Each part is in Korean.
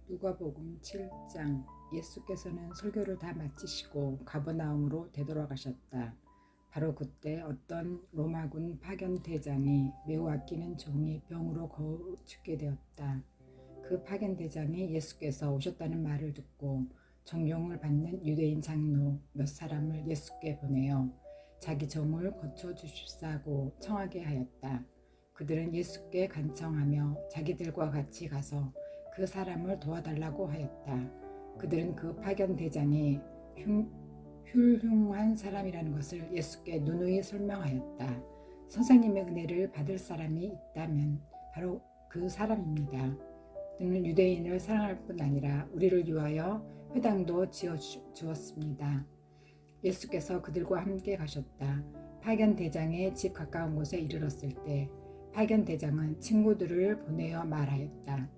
누가복음 7장. 예수께서는 설교를 다 마치시고 가버나움으로 되돌아가셨다. 바로 그때 어떤 로마군 파견 대장이 매우 아끼는 종이 병으로 거우 죽게 되었다. 그 파견 대장이 예수께서 오셨다는 말을 듣고 존경을 받는 유대인 장로 몇 사람을 예수께 보내어 자기 종을 고쳐 주십사고 청하게 하였다. 그들은 예수께 간청하며 자기들과 같이 가서 그 사람을 도와달라고 하였다. 그들은 그 파견 대장이 훌륭한 사람이라는 것을 예수께 누누이 설명하였다. 선생님의 은혜를 받을 사람이 있다면 바로 그 사람입니다. 그는 유대인을 사랑할 뿐 아니라 우리를 위하여 회당도 지어 주었습니다. 예수께서 그들과 함께 가셨다. 파견 대장의 집 가까운 곳에 이르렀을 때 파견 대장은 친구들을 보내어 말하였다.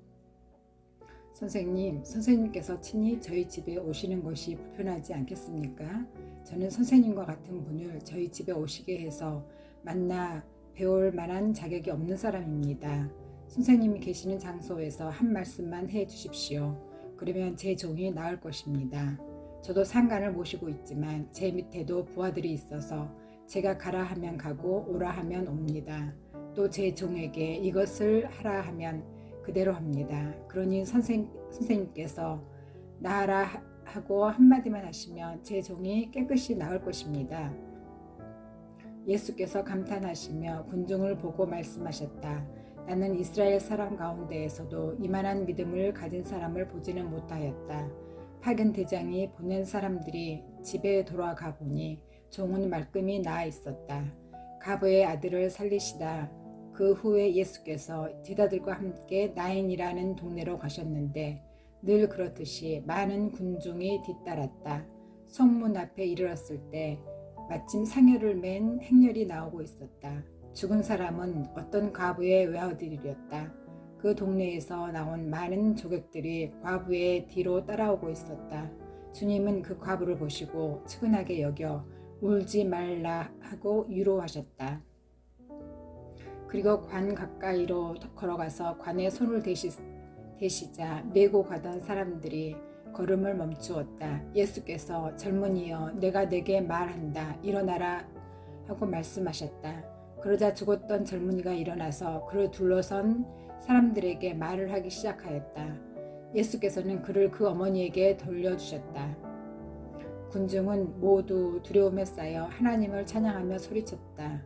선생님께서 친히 저희 집에 오시는 것이 불편하지 않겠습니까? 저는 선생님과 같은 분을 저희 집에 오시게 해서 만나 배울 만한 자격이 없는 사람입니다. 선생님이 계시는 장소에서 한 말씀만 해 주십시오. 그러면 제 종이 나을 것입니다. 저도 상관을 모시고 있지만 제 밑에도 부하들이 있어서 제가 가라 하면 가고 오라 하면 옵니다. 또 제 종에게 이것을 하라 하면 그대로 합니다. 그러니 선생님께서 나아라 하고 한마디만 하시면 제 종이 깨끗이 나을 것입니다. 예수께서 감탄하시며 군중을 보고 말씀하셨다. 나는 이스라엘 사람 가운데에서도 이만한 믿음을 가진 사람을 보지는 못하였다. 파견 대장이 보낸 사람들이 집에 돌아가 보니 종은 말끔히 나아 있었다. 가브의 아들을 살리시다. 그 후에 예수께서 제자들과 함께 나인이라는 동네로 가셨는데 늘 그렇듯이 많은 군중이 뒤따랐다. 성문 앞에 이르렀을 때 마침 상여를 맨 행렬이 나오고 있었다. 죽은 사람은 어떤 과부의 외아들이었다. 그 동네에서 나온 많은 조객들이 과부의 뒤로 따라오고 있었다. 주님은 그 과부를 보시고 측은하게 여겨 울지 말라 하고 위로하셨다. 그리고 관 가까이로 걸어가서 관에 손을 대시자 메고 가던 사람들이 걸음을 멈추었다. 예수께서 젊은이여 내가 내게 말한다. 일어나라 하고 말씀하셨다. 그러자 죽었던 젊은이가 일어나서 그를 둘러선 사람들에게 말을 하기 시작하였다. 예수께서는 그를 그 어머니에게 돌려주셨다. 군중은 모두 두려움에 쌓여 하나님을 찬양하며 소리쳤다.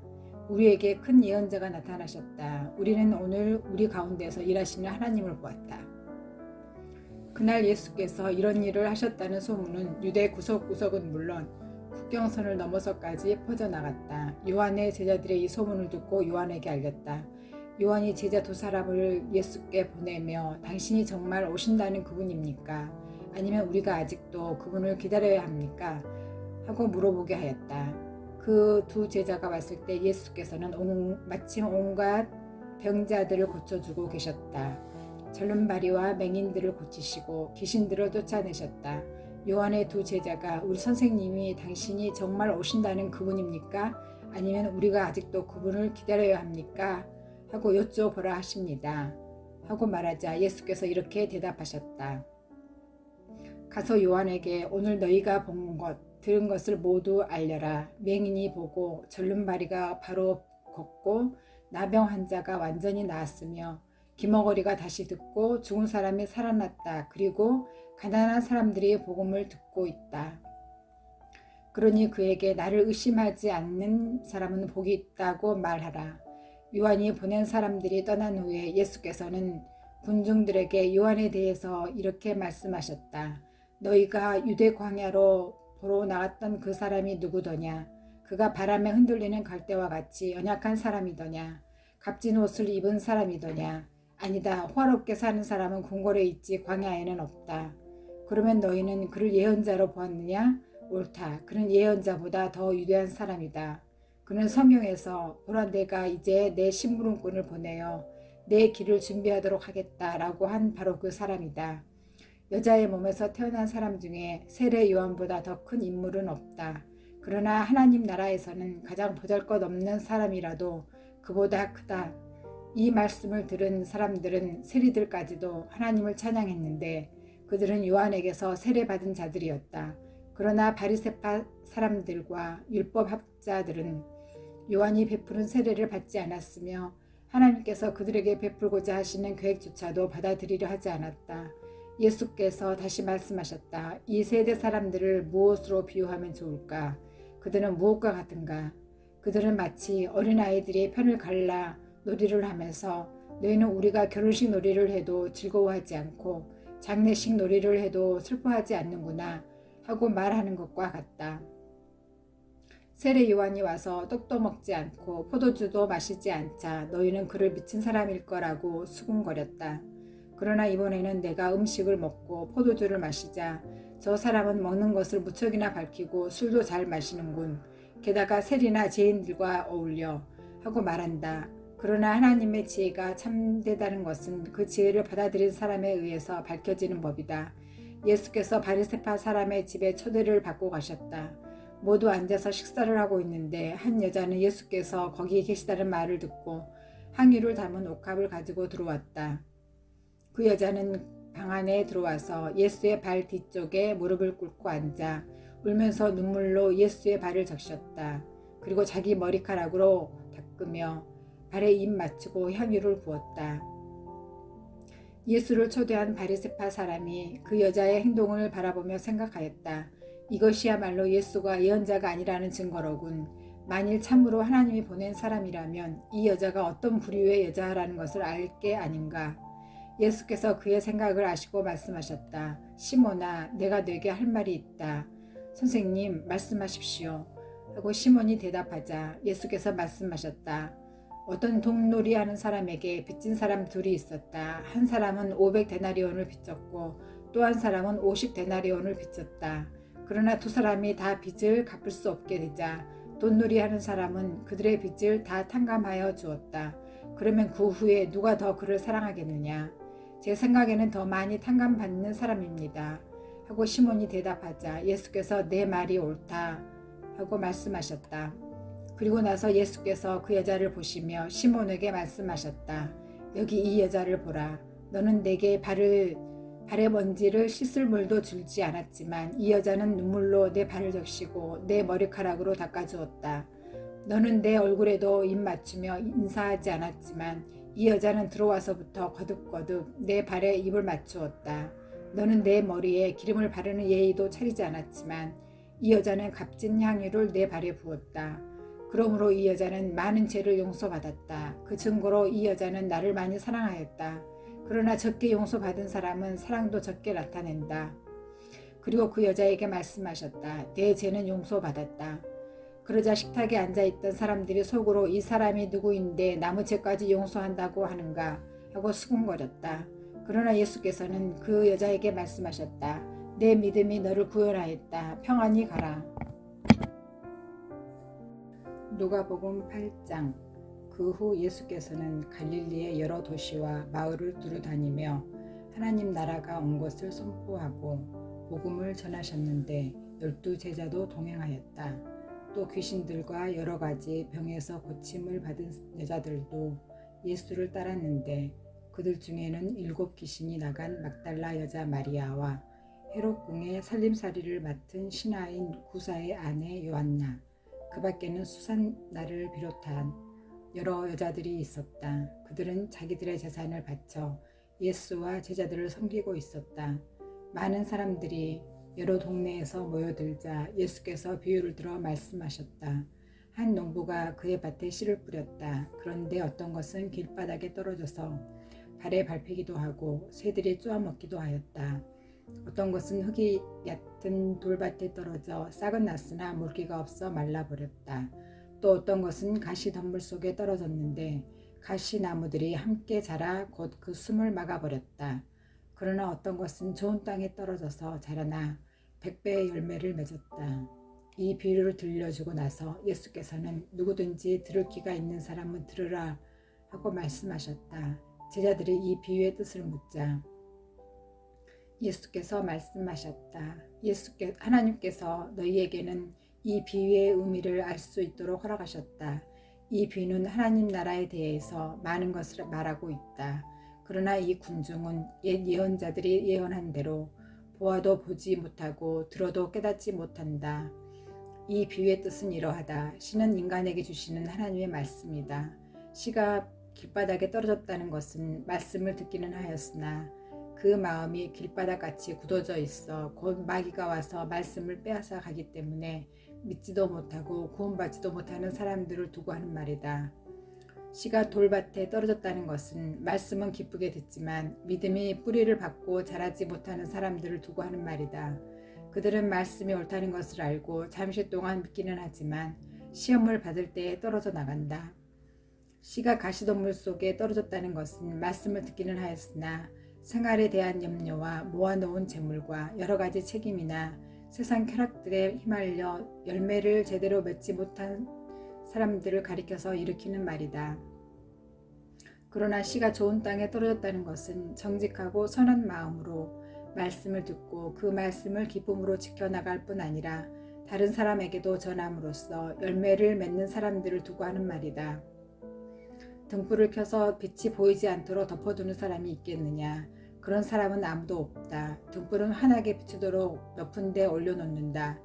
우리에게 큰 예언자가 나타나셨다. 우리는 오늘 우리 가운데서 일하시는 하나님을 보았다. 그날 예수께서 이런 일을 하셨다는 소문은 유대 구석구석은 물론 국경선을 넘어서까지 퍼져나갔다. 요한의 제자들의 이 소문을 듣고 요한에게 알렸다. 요한이 제자 두 사람을 예수께 보내며 당신이 정말 오신다는 그분입니까? 아니면 우리가 아직도 그분을 기다려야 합니까? 하고 물어보게 하였다. 그 두 제자가 왔을 때 예수께서는 마침 온갖 병자들을 고쳐주고 계셨다. 절름발이와 맹인들을 고치시고 귀신들을 쫓아내셨다. 요한의 두 제자가 우리 선생님이 당신이 정말 오신다는 그분입니까? 아니면 우리가 아직도 그분을 기다려야 합니까? 하고 여쭤보라 하십니다. 하고 말하자 예수께서 이렇게 대답하셨다. 가서 요한에게 오늘 너희가 본 것 들은 것을 모두 알려라. 맹인이 보고 절름발이가 바로 걷고 나병 환자가 완전히 나았으며 기머거리가 다시 듣고 죽은 사람이 살아났다. 그리고 가난한 사람들이 복음을 듣고 있다. 그러니 그에게 나를 의심하지 않는 사람은 복이 있다고 말하라. 요한이 보낸 사람들이 떠난 후에 예수께서는 군중들에게 요한에 대해서 이렇게 말씀하셨다. 너희가 유대 광야로 보러 나갔던 그 사람이 누구더냐? 그가 바람에 흔들리는 갈대와 같이 연약한 사람이더냐? 값진 옷을 입은 사람이더냐? 아니다. 호화롭게 사는 사람은 궁궐에 있지 광야에는 없다. 그러면 너희는 그를 예언자로 보았느냐? 옳다. 그는 예언자보다 더 위대한 사람이다. 그는 성경에서 보라 내가 이제 내 심부름꾼을 보내어 내 길을 준비하도록 하겠다라고 한 바로 그 사람이다. 여자의 몸에서 태어난 사람 중에 세례 요한보다 더 큰 인물은 없다. 그러나 하나님 나라에서는 가장 보잘것없는 사람이라도 그보다 크다. 이 말씀을 들은 사람들은 세리들까지도 하나님을 찬양했는데 그들은 요한에게서 세례받은 자들이었다. 그러나 바리새파 사람들과 율법학자들은 요한이 베푸는 세례를 받지 않았으며 하나님께서 그들에게 베풀고자 하시는 계획조차도 받아들이려 하지 않았다. 예수께서 다시 말씀하셨다. 이 세대 사람들을 무엇으로 비유하면 좋을까? 그들은 무엇과 같은가? 그들은 마치 어린아이들이 편을 갈라 놀이를 하면서 너희는 우리가 결혼식 놀이를 해도 즐거워하지 않고 장례식 놀이를 해도 슬퍼하지 않는구나 하고 말하는 것과 같다. 세례 요한이 와서 떡도 먹지 않고 포도주도 마시지 않자 너희는 그를 미친 사람일 거라고 수군거렸다. 그러나 이번에는 내가 음식을 먹고 포도주를 마시자 저 사람은 먹는 것을 무척이나 밝히고 술도 잘 마시는군. 게다가 세리나 죄인들과 어울려 하고 말한다. 그러나 하나님의 지혜가 참되다는 것은 그 지혜를 받아들인 사람에 의해서 밝혀지는 법이다. 예수께서 바리새파 사람의 집에 초대를 받고 가셨다. 모두 앉아서 식사를 하고 있는데 한 여자는 예수께서 거기 계시다는 말을 듣고 향유를 담은 옥합을 가지고 들어왔다. 그 여자는 방 안에 들어와서 예수의 발 뒤쪽에 무릎을 꿇고 앉아 울면서 눈물로 예수의 발을 적셨다. 그리고 자기 머리카락으로 닦으며 발에 입 맞추고 향유를 부었다. 예수를 초대한 바리새파 사람이 그 여자의 행동을 바라보며 생각하였다. 이것이야말로 예수가 예언자가 아니라는 증거로군. 만일 참으로 하나님이 보낸 사람이라면 이 여자가 어떤 부류의 여자라는 것을 알 게 아닌가. 예수께서 그의 생각을 아시고 말씀하셨다. 시몬아, 내가 네게 할 말이 있다. 선생님, 말씀하십시오. 하고 시몬이 대답하자 예수께서 말씀하셨다. 어떤 돈놀이하는 사람에게 빚진 사람 둘이 있었다. 한 사람은 500데나리온을 빚졌고 또 한 사람은 50데나리온을 빚졌다. 그러나 두 사람이 다 빚을 갚을 수 없게 되자 돈놀이하는 사람은 그들의 빚을 다 탕감하여 주었다. 그러면 그 후에 누가 더 그를 사랑하겠느냐? 제 생각에는 더 많이 탕감받는 사람입니다. 하고 시몬이 대답하자 예수께서 내 말이 옳다 하고 말씀하셨다. 그리고 나서 예수께서 그 여자를 보시며 시몬에게 말씀하셨다. 여기 이 여자를 보라. 너는 내게 발의 먼지를 씻을 물도 줄지 않았지만 이 여자는 눈물로 내 발을 적시고 내 머리카락으로 닦아주었다. 너는 내 얼굴에도 입 맞추며 인사하지 않았지만 이 여자는 들어와서부터 거듭거듭 내 발에 입을 맞추었다. 너는 내 머리에 기름을 바르는 예의도 차리지 않았지만 이 여자는 값진 향유를 내 발에 부었다. 그러므로 이 여자는 많은 죄를 용서받았다. 그 증거로 이 여자는 나를 많이 사랑하였다. 그러나 적게 용서받은 사람은 사랑도 적게 나타낸다. 그리고 그 여자에게 말씀하셨다. 내 죄는 용서받았다. 그러자 식탁에 앉아있던 사람들이 속으로 이 사람이 누구인데 남의 죄까지 용서한다고 하는가 하고 수군거렸다. 그러나 예수께서는 그 여자에게 말씀하셨다. 내 믿음이 너를 구원하였다. 평안히 가라. 누가복음 8장. 그 후 예수께서는 갈릴리의 여러 도시와 마을을 두루다니며 하나님 나라가 온 것을 선포하고 복음을 전하셨는데 12 제자도 동행하였다. 또 귀신들과 여러 가지 병에서 고침을 받은 여자들도 예수를 따랐는데 그들 중에는 7 귀신이 나간 막달라 여자 마리아와 헤롯 궁의 살림살이를 맡은 신하인 구사의 아내 요한나, 그 밖에는 수산나를 비롯한 여러 여자들이 있었다. 그들은 자기들의 재산을 바쳐 예수와 제자들을 섬기고 있었다. 많은 사람들이 여러 동네에서 모여들자 예수께서 비유를 들어 말씀하셨다. 한 농부가 그의 밭에 씨를 뿌렸다. 그런데 어떤 것은 길바닥에 떨어져서 발에 밟히기도 하고 새들이 쪼아먹기도 하였다. 어떤 것은 흙이 얕은 돌밭에 떨어져 싹은 났으나 물기가 없어 말라버렸다. 또 어떤 것은 가시덤불 속에 떨어졌는데 가시나무들이 함께 자라 곧 그 숨을 막아버렸다. 그러나 어떤 것은 좋은 땅에 떨어져서 자라나 100배의 열매를 맺었다. 이 비유를 들려주고 나서 예수께서는 누구든지 들을 귀가 있는 사람은 들으라 하고 말씀하셨다. 제자들이 이 비유의 뜻을 묻자 예수께서 말씀하셨다. 하나님께서 너희에게는 이 비유의 의미를 알 수 있도록 허락하셨다. 이 비유는 하나님 나라에 대해서 많은 것을 말하고 있다. 그러나 이 군중은 옛 예언자들이 예언한 대로 보아도 보지 못하고 들어도 깨닫지 못한다. 이 비유의 뜻은 이러하다. 씨는 인간에게 주시는 하나님의 말씀이다. 씨가 길바닥에 떨어졌다는 것은 말씀을 듣기는 하였으나 그 마음이 길바닥같이 굳어져 있어 곧 마귀가 와서 말씀을 빼앗아 가기 때문에 믿지도 못하고 구원받지도 못하는 사람들을 두고 하는 말이다. 씨가 돌밭에 떨어졌다는 것은 말씀은 기쁘게 듣지만 믿음이 뿌리를 받고 자라지 못하는 사람들을 두고 하는 말이다. 그들은 말씀이 옳다는 것을 알고 잠시 동안 믿기는 하지만 시험을 받을 때에 떨어져 나간다. 씨가 가시덤불 속에 떨어졌다는 것은 말씀을 듣기는 하였으나 생활에 대한 염려와 모아놓은 재물과 여러 가지 책임이나 세상 쾌락들에 휘말려 열매를 제대로 맺지 못한 사람들을 가리켜서 일으키는 말이다. 그러나 씨가 좋은 땅에 떨어졌다는 것은 정직하고 선한 마음으로 말씀을 듣고 그 말씀을 기쁨으로 지켜나갈 뿐 아니라 다른 사람에게도 전함으로써 열매를 맺는 사람들을 두고 하는 말이다. 등불을 켜서 빛이 보이지 않도록 덮어두는 사람이 있겠느냐? 그런 사람은 아무도 없다. 등불은 환하게 비추도록 높은 데 올려놓는다.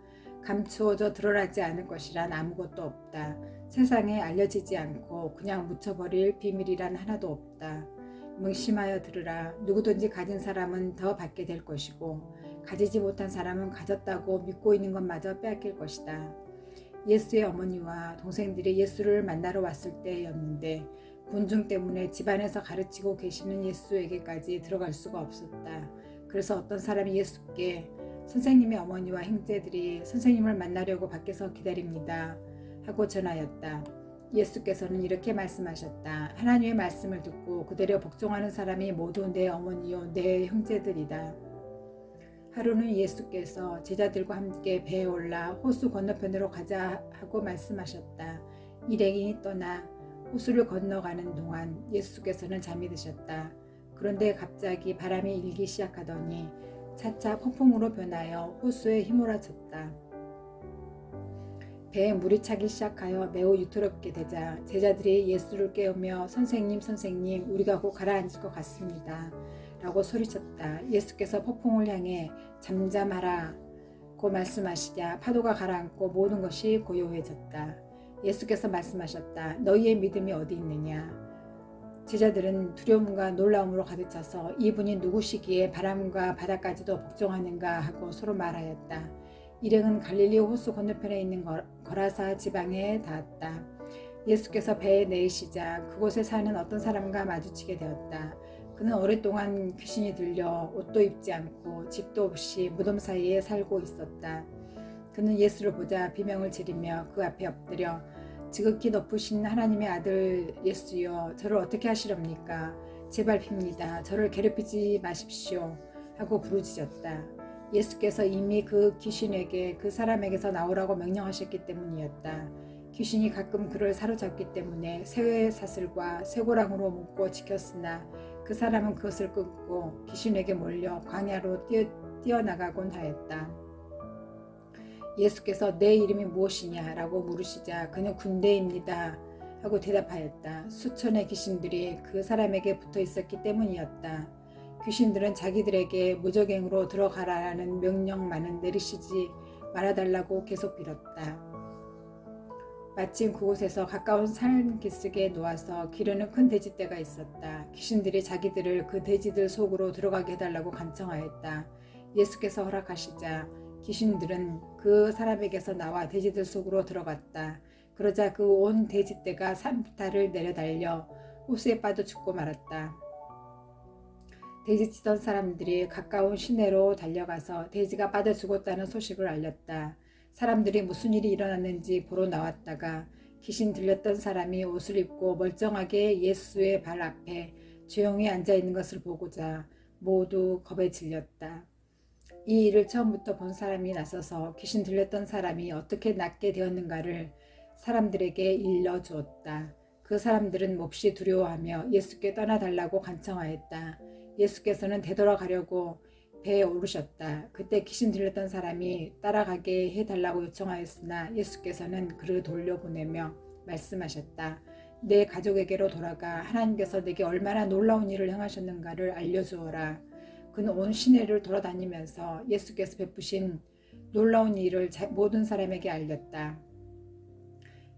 감추어져 드러나지 않을 것이란 아무것도 없다. 세상에 알려지지 않고 그냥 묻혀버릴 비밀이란 하나도 없다. 명심하여 들으라. 누구든지 가진 사람은 더 받게 될 것이고 가지지 못한 사람은 가졌다고 믿고 있는 것마저 빼앗길 것이다. 예수의 어머니와 동생들이 예수를 만나러 왔을 때였는데 군중 때문에 집안에서 가르치고 계시는 예수에게까지 들어갈 수가 없었다. 그래서 어떤 사람이 예수께 선생님의 어머니와 형제들이 선생님을 만나려고 밖에서 기다립니다 하고 전하였다. 예수께서는 이렇게 말씀하셨다. 하나님의 말씀을 듣고 그대로 복종하는 사람이 모두 내 어머니요 내 형제들이다. 하루는 예수께서 제자들과 함께 배에 올라 호수 건너편으로 가자 하고 말씀하셨다. 일행이 떠나 호수를 건너가는 동안 예수께서는 잠이 드셨다. 그런데 갑자기 바람이 일기 시작하더니 차차 폭풍으로 변하여 호수에 휘몰아쳤다. 배에 물이 차기 시작하여 매우 유태롭게 되자 제자들이 예수를 깨우며 선생님 선생님 우리가 곧 가라앉을 것 같습니다 라고 소리쳤다. 예수께서 폭풍을 향해 잠잠하라 고 말씀하시자 파도가 가라앉고 모든 것이 고요해졌다. 예수께서 말씀하셨다. 너희의 믿음이 어디 있느냐? 제자들은 두려움과 놀라움으로 가득 차서 이분이 누구시기에 바람과 바다까지도 복종하는가 하고 서로 말하였다. 일행은 갈릴리 호수 건너편에 있는 거라사 지방에 닿았다. 예수께서 배에 내리시자 그곳에 사는 어떤 사람과 마주치게 되었다. 그는 오랫동안 귀신이 들려 옷도 입지 않고 집도 없이 무덤 사이에 살고 있었다. 그는 예수를 보자 비명을 지르며 그 앞에 엎드려 지극히 높으신 하나님의 아들 예수여 저를 어떻게 하시렵니까? 제발 빕니다. 저를 괴롭히지 마십시오 하고 부르짖었다. 예수께서 이미 그 귀신에게 그 사람에게서 나오라고 명령하셨기 때문이었다. 귀신이 가끔 그를 사로잡기 때문에 쇠사슬과 쇠고랑으로 묶고 지켰으나 그 사람은 그것을 끊고 귀신에게 몰려 광야로 뛰어나가곤 하였다. 예수께서 내 이름이 무엇이냐 라고 물으시자 그는 군대입니다 하고 대답하였다. 수천의 귀신들이 그 사람에게 붙어 있었기 때문이었다. 귀신들은 자기들에게 무적행으로 들어가라는 명령만은 내리시지 말아달라고 계속 빌었다. 마침 그곳에서 가까운 산 기슭에 놓아서 기르는 큰 돼지떼가 있었다. 귀신들이 자기들을 그 돼지들 속으로 들어가게 해달라고 간청하였다. 예수께서 허락하시자 귀신들은 그 사람에게서 나와 돼지들 속으로 들어갔다. 그러자 그 온 돼지떼가 산부타를 내려달려 호수에 빠져 죽고 말았다. 돼지치던 사람들이 가까운 시내로 달려가서 돼지가 빠져 죽었다는 소식을 알렸다. 사람들이 무슨 일이 일어났는지 보러 나왔다가 귀신 들렸던 사람이 옷을 입고 멀쩡하게 예수의 발 앞에 조용히 앉아 있는 것을 보고자 모두 겁에 질렸다. 이 일을 처음부터 본 사람이 나서서 귀신 들렸던 사람이 어떻게 낫게 되었는가를 사람들에게 일러주었다. 그 사람들은 몹시 두려워하며 예수께 떠나달라고 간청하였다. 예수께서는 되돌아가려고 배에 오르셨다. 그때 귀신 들렸던 사람이 따라가게 해달라고 요청하였으나 예수께서는 그를 돌려보내며 말씀하셨다. 내 가족에게로 돌아가 하나님께서 내게 얼마나 놀라운 일을 행하셨는가를 알려주어라. 그는 온 시내를 돌아다니면서 예수께서 베푸신 놀라운 일을 모든 사람에게 알렸다.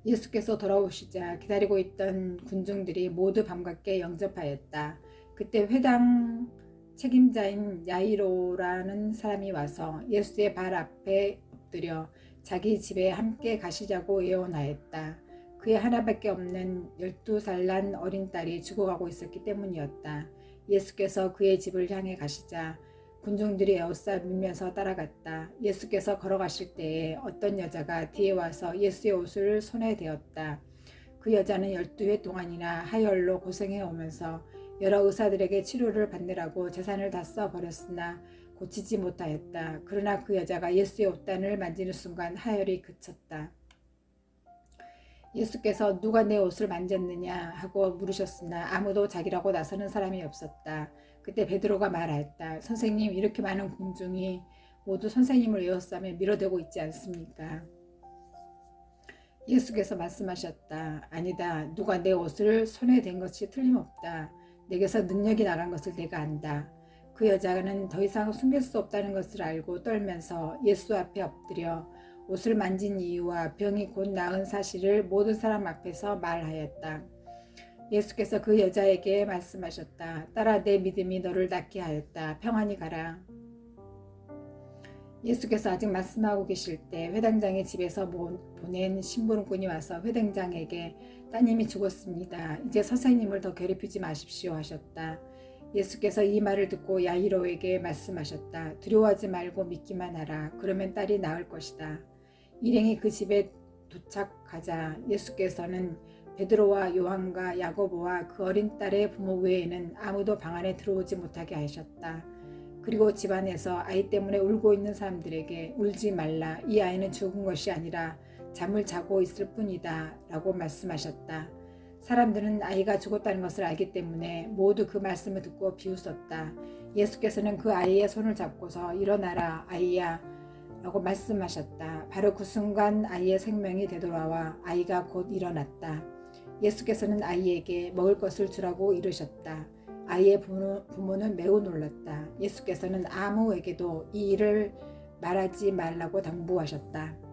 예수께서 돌아오시자 기다리고 있던 군중들이 모두 반갑게 영접하였다. 그때 회당 책임자인 야이로라는 사람이 와서 예수의 발 앞에 엎드려 자기 집에 함께 가시자고 예언하였다. 그의 하나밖에 없는 12살 난 어린 딸이 죽어가고 있었기 때문이었다. 예수께서 그의 집을 향해 가시자 군중들이 에워싸면서 따라갔다. 예수께서 걸어가실 때에 어떤 여자가 뒤에 와서 예수의 옷을 손에 대었다. 그 여자는 12회 동안이나 하혈로 고생해 오면서 여러 의사들에게 치료를 받느라고 재산을 다 써버렸으나 고치지 못하였다. 그러나 그 여자가 예수의 옷단을 만지는 순간 하혈이 그쳤다. 예수께서 누가 내 옷을 만졌느냐 하고 물으셨으나 아무도 자기라고 나서는 사람이 없었다. 그때 베드로가 말하였다. 선생님, 이렇게 많은 군중이 모두 선생님을 에워싸며 밀어대고 있지 않습니까? 예수께서 말씀하셨다. 아니다. 누가 내 옷을 손에 댄 것이 틀림없다. 내게서 능력이 나간 것을 내가 안다. 그 여자는 더 이상 숨길 수 없다는 것을 알고 떨면서 예수 앞에 엎드려 옷을 만진 이유와 병이 곧 나은 사실을 모든 사람 앞에서 말하였다. 예수께서 그 여자에게 말씀하셨다. 딸아, 내 믿음이 너를 낫게 하였다. 평안히 가라. 예수께서 아직 말씀하고 계실 때 회당장의 집에서 보낸 심부름꾼이 와서 회당장에게 따님이 죽었습니다. 이제 선생님을 더 괴롭히지 마십시오 하셨다. 예수께서 이 말을 듣고 야이로에게 말씀하셨다. 두려워하지 말고 믿기만 하라. 그러면 딸이 나을 것이다. 일행이 그 집에 도착하자 예수께서는 베드로와 요한과 야고보와 그 어린 딸의 부모 외에는 아무도 방 안에 들어오지 못하게 하셨다. 그리고 집안에서 아이 때문에 울고 있는 사람들에게 울지 말라. 이 아이는 죽은 것이 아니라 잠을 자고 있을 뿐이다 라고 말씀하셨다. 사람들은 아이가 죽었다는 것을 알기 때문에 모두 그 말씀을 듣고 비웃었다. 예수께서는 그 아이의 손을 잡고서 일어나라 아이야 라고 말씀하셨다. 바로 그 순간 아이의 생명이 되돌아와 아이가 곧 일어났다. 예수께서는 아이에게 먹을 것을 주라고 이르셨다. 아이의 부모는 매우 놀랐다. 예수께서는 아무에게도 이 일을 말하지 말라고 당부하셨다.